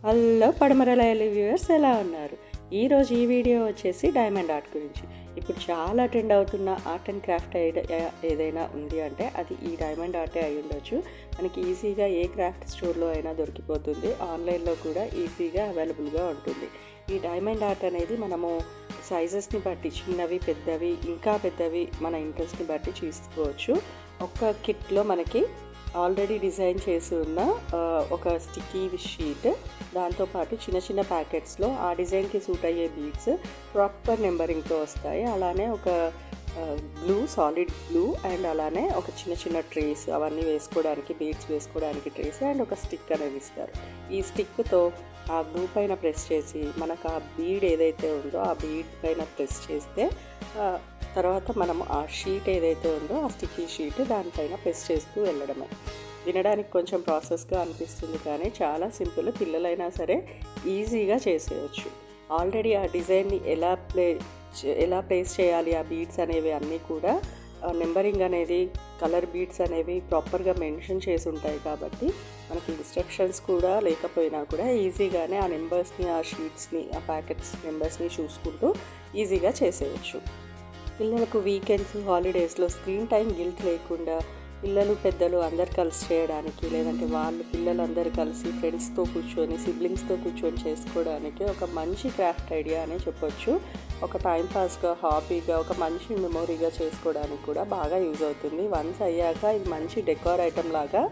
Hello పడమరలయలు viewers, ఎలా ఉన్నారు? ఈరోజు ఈ వీడియో వచ్చేసి డైమండ్ ఆర్ట్ గురించి. ఇప్పుడు చాలా ట్రెండ్ అవుతున్న ఆర్ట్ అండ్ క్రాఫ్ట్ ఏదైనా ఉంది అంటే అది ఈ డైమండ్ ఆర్టే అయి ఉండొచ్చు. మనకి ఈజీగా ఏ క్రాఫ్ట్ స్టోర్లో అయినా దొరికిపోతుంది, ఆన్లైన్లో కూడా ఈజీగా అవైలబుల్గా ఉంటుంది. ఈ డైమండ్ ఆర్ట్ అనేది మనము సైజెస్ని బట్టి చిన్నవి, పెద్దవి, ఇంకా పెద్దవి మన ఇంట్రెస్ట్ని బట్టి తీసుకోవచ్చు. ఒక కిట్లో మనకి ఆల్రెడీ డిజైన్ చేసి ఉన్న ఒక స్టిక్కీ షీట్, దాంతోపాటు చిన్న చిన్న ప్యాకెట్స్లో ఆ డిజైన్కి సూట్ అయ్యే బీడ్స్ ప్రాపర్ నెంబరింగ్తో వస్తాయి. అలానే ఒక గ్లూ, సాలిడ్ గ్లూ, అండ్ అలానే ఒక చిన్న చిన్న ట్రేస్, అవన్నీ వేసుకోవడానికి, బీడ్స్ వేసుకోవడానికి ట్రేస్, అండ్ ఒక స్టిక్ అనేది ఇస్తారు. ఈ స్టిక్తో ఆ గ్లూ పైన ప్రెస్ చేసి మనకు ఆ బీడ్ ఏదైతే ఉందో ఆ బీడ్ పైన ప్రెస్ చేస్తే తర్వాత మనము ఆ షీట్ ఏదైతే ఉందో ఆ స్టిక్కీ షీట్ దానిపైన ప్రెస్ చేస్తూ వెళ్ళడమే. వినడానికి కొంచెం ప్రాసెస్గా అనిపిస్తుంది, కానీ చాలా సింపుల్. పిల్లలైనా సరే ఈజీగా చేసేయచ్చు. ఆల్రెడీ ఆ డిజైన్ని ఎలా ప్లేస్ చేయాలి, ఆ బీడ్స్ అనేవి అన్నీ కూడా నెంబరింగ్ అనేది, కలర్ బీడ్స్ అనేవి ప్రాపర్గా మెన్షన్ చేసి ఉంటాయి. కాబట్టి మనకి ఇన్స్ట్రక్షన్స్ కూడా లేకపోయినా కూడా ఈజీగానే ఆ నెంబర్స్ని, ఆ షీట్స్ని, ఆ ప్యాకెట్స్ నెంబర్స్ని చూసుకుంటూ ఈజీగా చేసేయచ్చు. పిల్లలకు వీకెండ్స్, హాలిడేస్లో స్క్రీన్ టైం గిల్ట్ లేకుండా పిల్లలు, పెద్దలు అందరు కలిసి చేయడానికి, లేదంటే పిల్లలందరూ కలిసి ఫ్రెండ్స్తో కూర్చొని, సిబ్లింగ్స్తో కూర్చొని చేసుకోవడానికి ఒక మంచి క్రాఫ్ట్ ఐడియా అనే చెప్పొచ్చు. ఒక టైంపాస్గా, హాబీగా, ఒక మంచి మెమొరీగా చేసుకోవడానికి కూడా బాగా యూజ్ అవుతుంది. వన్స్ అయ్యాక ఇది మంచి డెకార్ ఐటమ్ లాగా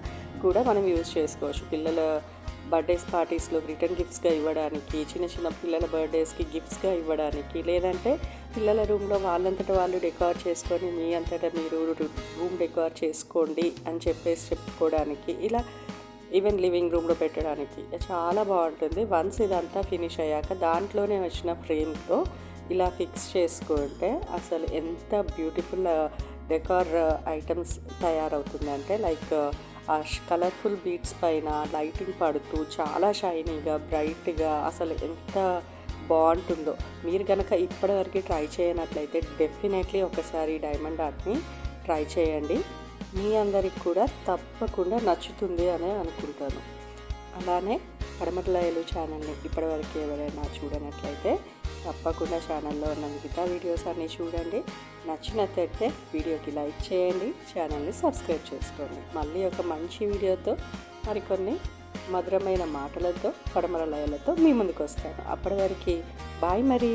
కూడా మనం యూజ్ చేసుకోవచ్చు. పిల్లల బర్త్డేస్, పార్టీస్లో రిటర్న్ గిఫ్ట్స్గా ఇవ్వడానికి, చిన్న చిన్న పిల్లల బర్త్డేస్కి గిఫ్ట్స్గా ఇవ్వడానికి, లేదంటే పిల్లల రూమ్లో వాళ్ళంతటా వాళ్ళు డెకార్ చేసుకొని మీ అంతటా మీరు రూమ్ డెకార్ చేసుకోండి అని చెప్పుకోవడానికి, ఇలా ఈవెన్ లివింగ్ రూమ్లో పెట్టడానికి చాలా బాగుంటుంది. వన్స్ ఇదంతా ఫినిష్ అయ్యాక దాంట్లోనే వచ్చిన ఫ్రేమ్తో ఇలా ఫిక్స్ చేసుకుంటే అసలు ఎంత బ్యూటిఫుల్ డెకార్ ఐటమ్స్ తయారవుతుందంటే, లైక్ ఆ కలర్ఫుల్ బీడ్స్ పైన లైటింగ్ పడుతూ చాలా షైనీగా, బ్రైట్గా, అసలు ఎంత బాగుంటుందో. మీరు కనుక ఇప్పటివరకు ట్రై చేయనట్లయితే డెఫినెట్లీ ఒకసారి డైమండ్ ఆర్ట్ని ట్రై చేయండి. మీ అందరికి కూడా తప్పకుండా నచ్చుతుంది అని అనుకుంటాను. అలానే పడమరలయలు ఛానల్ని ఇప్పటివరకు ఎవరైనా చూడనట్లయితే తప్పకుండా ఛానల్లో ఉన్న మిగతా వీడియోస్ అన్నీ చూడండి. నచ్చినట్లయితే వీడియోకి లైక్ చేయండి, ఛానల్ని సబ్స్క్రైబ్ చేసుకోండి. మళ్ళీ ఒక మంచి వీడియోతో, మరికొన్ని మధురమైన మాటలతో, పడమరలయలతో మీ ముందుకు వస్తాను. అప్పటి వరకు బాయ్ మరి.